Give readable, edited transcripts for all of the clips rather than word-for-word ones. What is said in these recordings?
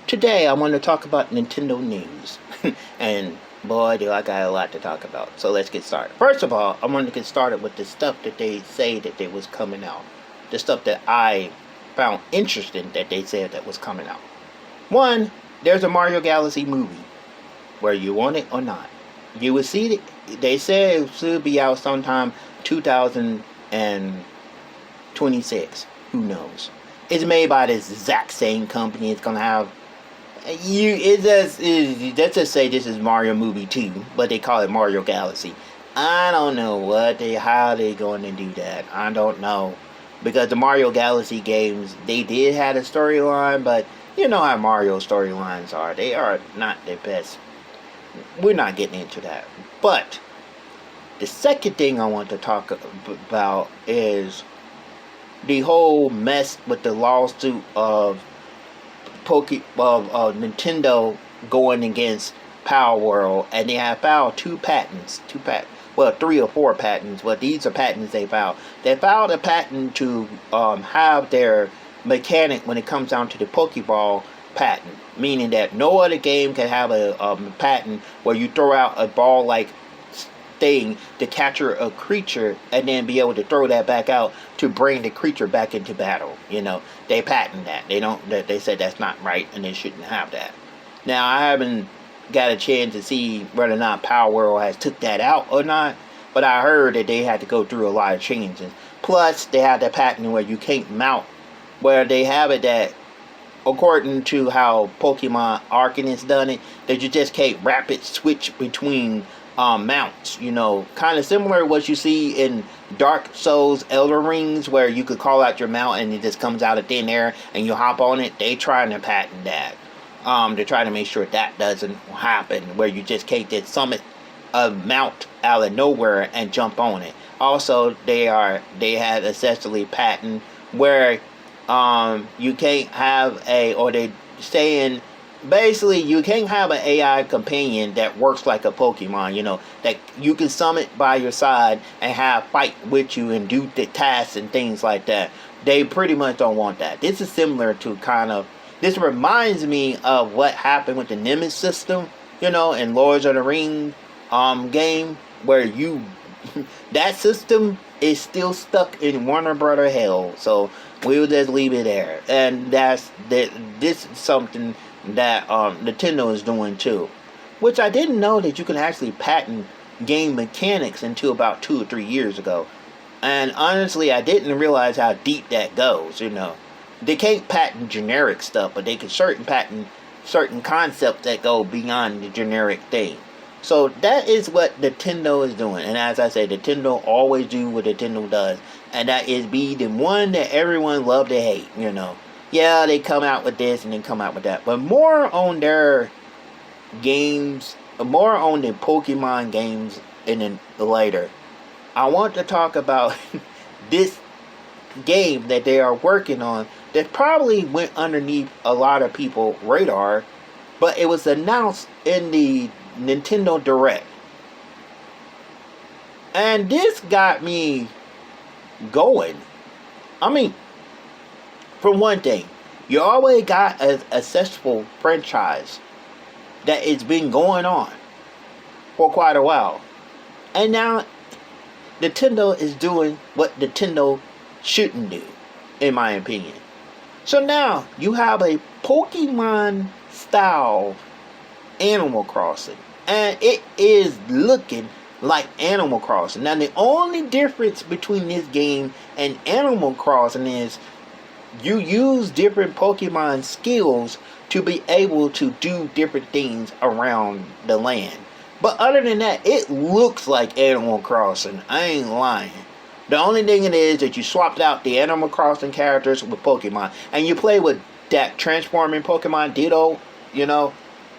Today I want to talk about Nintendo news. And boy, do I got a lot to talk about. So let's get started. First of all, I want to get started with the stuff that they say that they was coming out. The stuff that I found interesting that they said that was coming out. One, there's a Mario Galaxy movie. Whether you want it or not. You will see it. They said it should be out sometime 2026. Who knows? It's made by this exact same company. It's gonna have let's just say this is Mario movie 2, but they call it Mario Galaxy. I don't know how they going to do that. I don't know, because the Mario Galaxy games, they did have a storyline, but you know how Mario storylines are. They are not the best. We're not getting into that. But the second thing I want to talk about is the whole mess with the lawsuit of Nintendo going against Power World, and they have filed three or four patents. Well, these are patents they filed. They filed a patent to have their mechanic when it comes down to the Pokeball patent, meaning that no other game can have a patent where you throw out a ball-like thing to capture a creature and then be able to throw that back out to bring the creature back into battle. You know, they patent that. They said that's not right and they shouldn't have that. Now, I haven't got a chance to see whether or not Power World has took that out or not, but I heard that they had to go through a lot of changes. Plus, they have that patent where you can't mount, where they have it that, according to how Pokemon Arceus done it, that you just can't rapid switch between mounts, you know, kind of similar to what you see in Dark Souls Elder Rings, where you could call out your mount and it just comes out of thin air and you hop on it. They trying to patent that. They're trying to make sure that doesn't happen, where you just can't just summon a mount out of nowhere and jump on it. Also, they had essentially patent where you can't have basically, you can't have an AI companion that works like a Pokemon, you know, that you can summon by your side and have fight with you and do the tasks and things like that. They pretty much don't want that. This is similar to this reminds me of what happened with the Nemesis system, you know, in Lords of the Rings game, where that system is still stuck in Warner Brother hell. So we'll just leave it there. And this is something that Nintendo is doing too, which I didn't know that you can actually patent game mechanics until about 2 or 3 years ago. And honestly, I didn't realize how deep that goes. You know, they can't patent generic stuff, but they can patent certain concepts that go beyond the generic thing. So that is what Nintendo is doing. And as I said, Nintendo always do what Nintendo does, and that is be the one that everyone love to hate, you know. Yeah, they come out with this and then come out with that, but more on their games, more on the Pokemon games in the later. I want to talk about this game that they are working on that probably went underneath a lot of people's radar, but it was announced in the Nintendo Direct. And this got me going. I mean, for one thing, you always got a successful franchise that has been going on for quite a while. And now Nintendo is doing what Nintendo shouldn't do, in my opinion. So now you have a Pokemon style Animal Crossing, and it is looking like Animal Crossing. Now the only difference between this game and Animal Crossing is you use different Pokemon skills to be able to do different things around the land. But other than that, it looks like Animal Crossing. I ain't lying. The only thing it is that you swapped out the Animal Crossing characters with Pokemon, and you play with that transforming Pokemon Ditto, you know,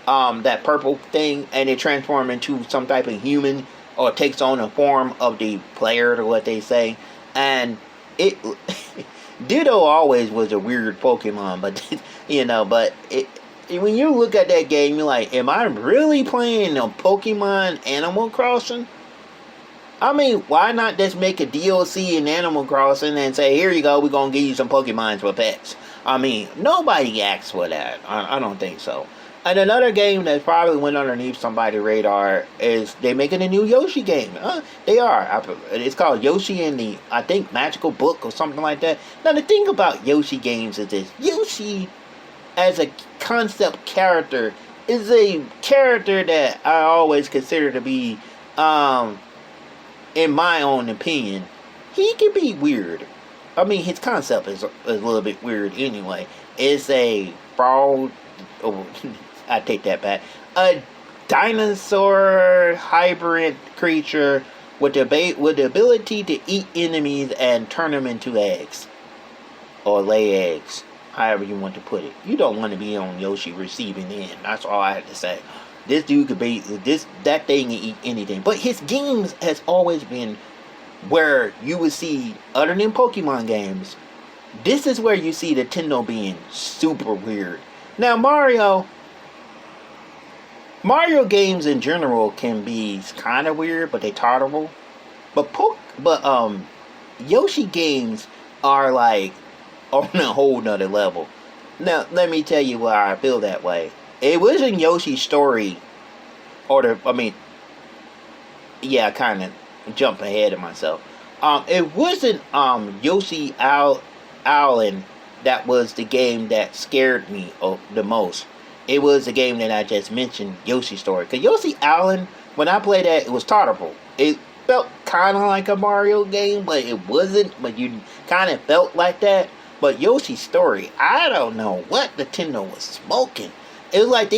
that purple thing, and it transforms into some type of human, or takes on a form of the player, or what they say. And it Ditto always was a weird Pokemon, but you know, when you look at that game, you're like, am I really playing a Pokemon Animal Crossing? I mean, why not just make a DLC in Animal Crossing and say, here you go, we're going to give you some Pokemons for pets. I mean, nobody asks for that. I don't think so. And another game that probably went underneath somebody's radar is they making a new Yoshi game. They are. It's called Yoshi and the, I think, Magical Book or something like that. Now, the thing about Yoshi games is this. Yoshi, as a concept character, is a character that I always consider to be, in my own opinion, he can be weird. I mean, his concept is a little bit weird anyway. It's a fraud. Oh, I take that back. A dinosaur hybrid creature with the ability to eat enemies and turn them into eggs or lay eggs, however you want to put it. You don't want to be on Yoshi receiving end. That's all I have to say. This dude could be that thing and eat anything. But his games has always been where you would see, other than Pokemon games, this is where you see Nintendo being super weird. Now Mario games in general can be kind of weird, but they tolerable. But Yoshi games are like on a whole nother level. Now let me tell you why I feel that way. It wasn't Yoshi's story, kind of jump ahead of myself. It wasn't Yoshi Island that was the game that scared me the most. It was the game that I just mentioned, Yoshi Story. Because Yoshi Island, when I played that, it was tolerable. It felt kind of like a Mario game, but it wasn't. But you kind of felt like that. But Yoshi Story, I don't know what Nintendo was smoking. It was like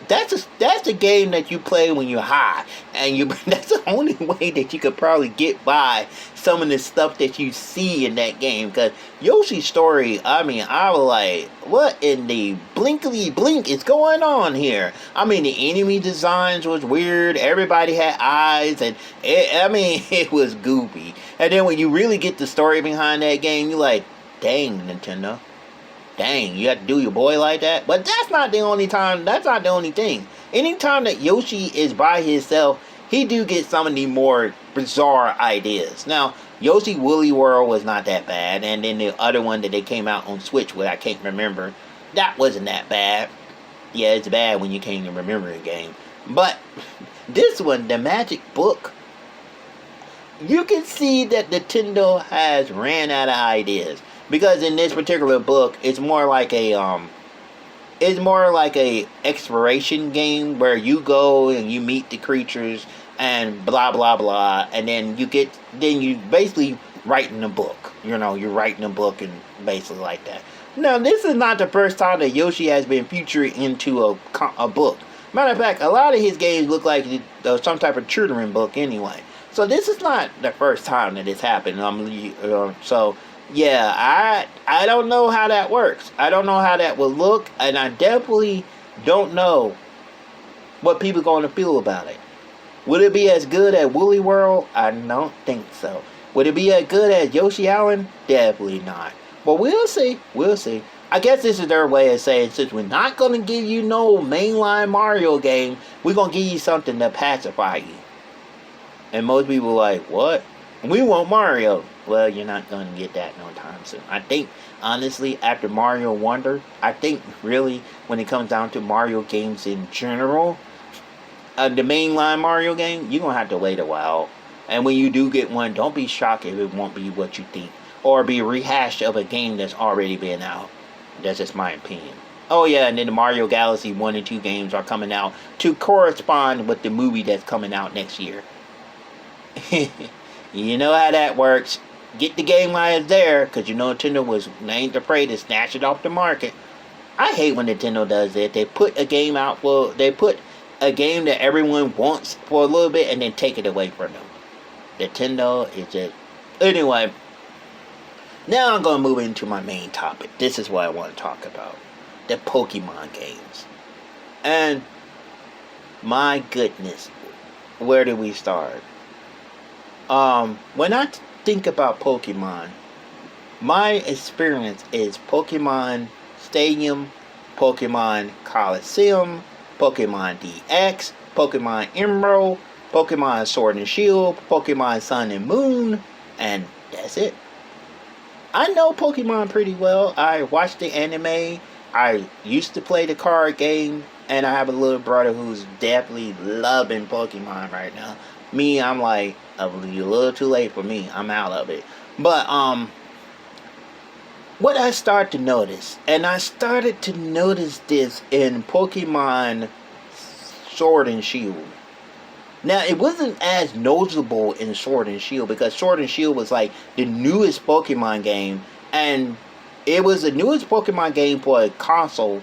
that's a game that you play when you're high, and that's the only way that you could probably get by some of the stuff that you see in that game. Because Yoshi's Story, I mean, I was like, what in the blinkly blink is going on here? I mean, the enemy designs was weird. Everybody had eyes, and it was goofy. And then when you really get the story behind that game, you're like, dang, Nintendo. Dang, you have to do your boy like that? But that's not the only time. That's not the only thing. Anytime that Yoshi is by himself, he do get some of the more bizarre ideas. Now, Yoshi Woolly World was not that bad. And then the other one that they came out on Switch, which I can't remember, that wasn't that bad. Yeah, it's bad when you can't even remember a game. But this one, the Magic Book, you can see that Nintendo has ran out of ideas. Because in this particular book, it's more like a exploration game where you go and you meet the creatures and blah blah blah, and then you basically writing a book. You know, you're writing a book and basically like that. Now, this is not the first time that Yoshi has been featured into a book. Matter of fact, a lot of his games look like some type of children's book anyway. So this is not the first time that it's happened. Yeah, I don't know how that works. I don't know how that will look, and I definitely don't know what people are going to feel about it. Would it be as good as Woolly World? I don't think so. Would it be as good as Yoshi Island? Definitely not. But we'll see. We'll see. I guess this is their way of saying, since we're not going to give you no mainline Mario game, we're going to give you something to pacify you. And most people are like, what? We want Mario. Well, you're not going to get that no time soon. I think, honestly, after Mario Wonder, I think really when it comes down to Mario games in general, the mainline Mario game, you're going to have to wait a while. And when you do get one, don't be shocked if it won't be what you think. Or be a rehash of a game that's already been out. That's just my opinion. Oh yeah, and then the Mario Galaxy 1 and 2 games are coming out to correspond with the movie that's coming out next year. You know how that works. Get the game while it's there, because you know Nintendo ain't afraid to snatch it off the market. I hate when Nintendo does that. They put a game that everyone wants for a little bit and then take it away from them. Nintendo is just... Anyway, now I'm going to move into my main topic. This is what I want to talk about. The Pokemon games. And my goodness, where do we start? When I think about Pokemon, my experience is Pokemon Stadium, Pokemon Coliseum, Pokemon DX, Pokemon Emerald, Pokemon Sword and Shield, Pokemon Sun and Moon, and that's it. I know Pokemon pretty well. I watched the anime. I used to play the card game, and I have a little brother who's definitely loving Pokemon right now. Me, I'm like a little too late for me. I'm out of it. But what I started to notice, and I started to notice this in Pokemon Sword and Shield. Now, it wasn't as noticeable in Sword and Shield because Sword and Shield was like the newest Pokemon game, and it was the newest Pokemon game for a console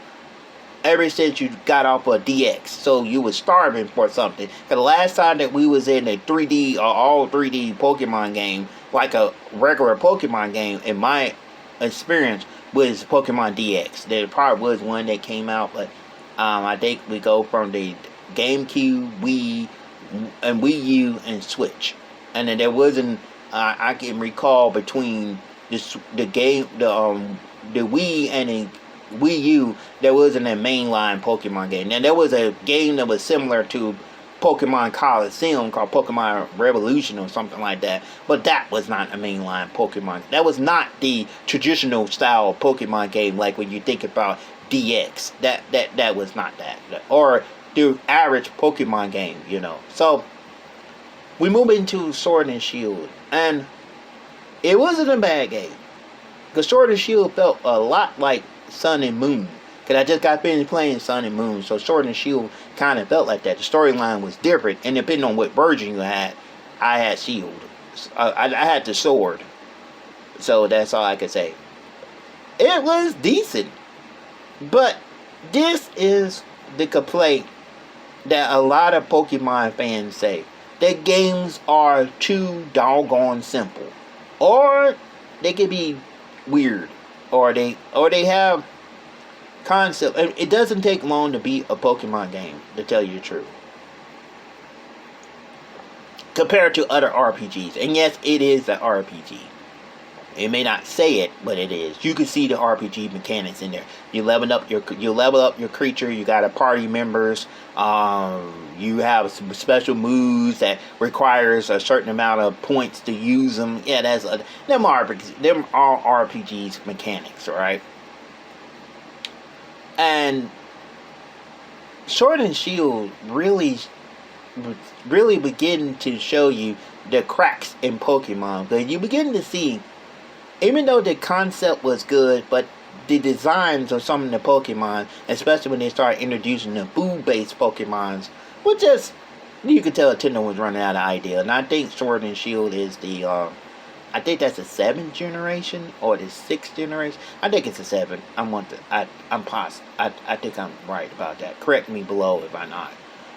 ever since you got off of DX. So you was starving for something. The last time that we was in a 3D or all 3D Pokemon game, like a regular Pokemon game, in my experience, was Pokemon DX. There probably was one that came out, but I think we go from the GameCube, Wii, and Wii U and Switch, and then there wasn't. I can recall between the game, the Wii and the Wii U, there wasn't a mainline Pokemon game. Now there was a game that was similar to Pokemon Coliseum called Pokemon Revolution or something like that, but that was not a mainline Pokemon. That was not the traditional style Pokemon game like when you think about DX. That was not that, or the average Pokemon game, you know. So we move into Sword and Shield, and it wasn't a bad game. Because Sword and Shield felt a lot like Sun and Moon. Because I just got finished playing Sun and Moon, so Sword and Shield kind of felt like that. The storyline was different, and depending on what version you had, I had Shield. I had the Sword. So that's all I could say. It was decent. But this is the complaint that a lot of Pokemon fans say. That games are too doggone simple. Or they could be weird. Or they have concept. It doesn't take long to beat a Pokemon game, to tell you the truth. Compared to other RPGs. And yes, it is an RPG. It may not say it, but it is. You can see the RPG mechanics in there. You level up your creature. You got a party members. You have some special moves that requires a certain amount of points to use them. Yeah, them are RPGs mechanics, right? And Sword and Shield really begin to show you the cracks in Pokemon. Because you begin to see, even though the concept was good, but the designs of some of the Pokemon, especially when they started introducing the food-based Pokemons, was just, you could tell Nintendo was running out of ideas. And I think Sword and Shield is I think that's the 7th generation or the 6th generation. I think it's the 7th. I'm positive. I think I'm right about that. Correct me below if I'm not.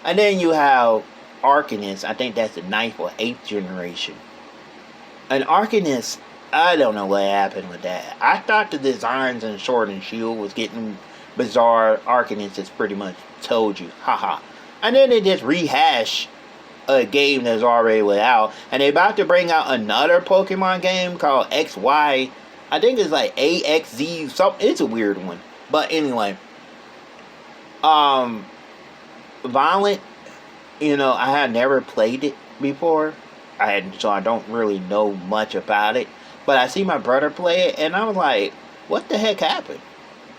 And then you have Arcanist. I think that's the 9th or 8th generation. And Arcanist, I don't know what happened with that. I thought the designs in Sword and Shield was getting bizarre. Arcanist has pretty much told you, haha. And then they just rehash a game that's already out, and they're about to bring out another Pokemon game called XY. I think it's like AXZ something. It's a weird one, but anyway, Violent. I had never played it before. So I don't really know much about it. But I see my brother play it, and I was like, "What the heck happened?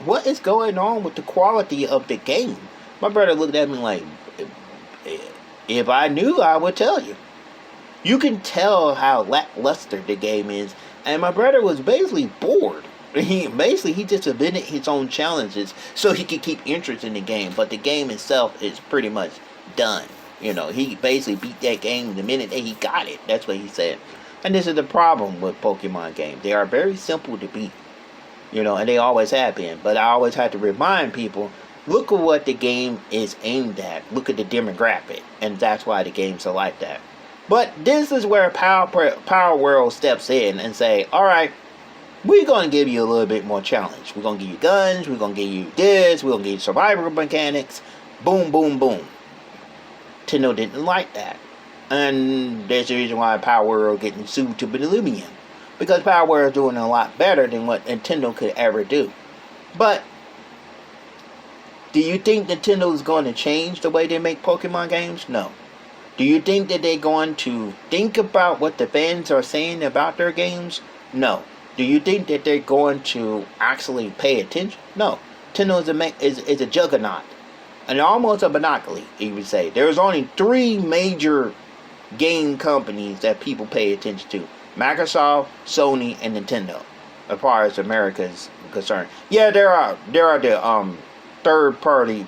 What is going on with the quality of the game?" My brother looked at me like, if I knew, I would tell you. You can tell how lackluster the game is, and my brother was basically bored. He just invented his own challenges so he could keep interest in the game, but the game itself is pretty much done. He basically beat that game the minute that he got it. That's what he said. And this is the problem with Pokemon games. They are very simple to beat, and they always have been. But I always have to remind people, look at what the game is aimed at. Look at the demographic. And that's why the games are like that. But this is where Power World steps in and say, alright, we're going to give you a little bit more challenge. We're going to give you guns. We're going to give you this. We're going to give you survival mechanics. Boom, boom, boom. Nintendo didn't like that. And there's the reason why Power World getting sued to Oblivion. Because Power World is doing a lot better than what Nintendo could ever do. But do you think Nintendo is going to change the way they make Pokemon games? No. Do you think that they're going to think about what the fans are saying about their games? No. Do you think that they're going to actually pay attention? No. Nintendo is a juggernaut. And almost a monopoly, you would say. There's only three major game companies that people pay attention to: Microsoft, Sony, and Nintendo, as far as America is concerned. Yeah, there are the third party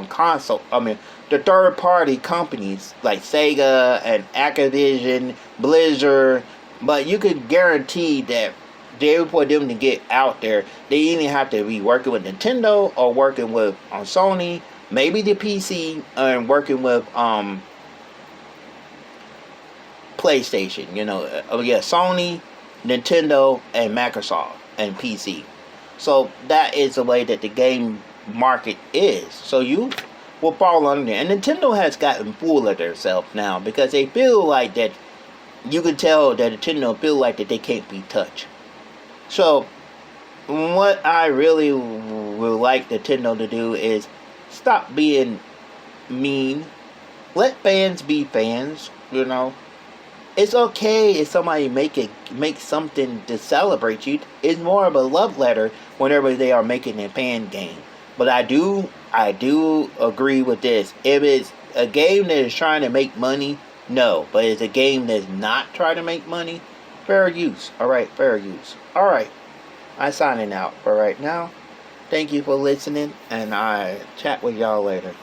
console. I mean, the third party companies like Sega and Activision, Blizzard, but you could guarantee that for them to get out there, they either have to be working with Nintendo or working with Sony, maybe the PC, and working with PlayStation. Sony, Nintendo, and Microsoft, and PC. So that is the way that the game market is. So you will fall under there. And Nintendo has gotten full of themselves now because they feel like that. You can tell that Nintendo feel like that they can't be touched. So what I really would like Nintendo to do is stop being mean. Let fans be fans. It's okay if somebody make something to celebrate you. It's more of a love letter whenever they are making a fan game. But I do agree with this. If it's a game that is trying to make money, no. But it's a game that's not trying to make money, fair use. Alright, fair use. Alright. I'm signing out for right now. Thank you for listening, and I chat with y'all later.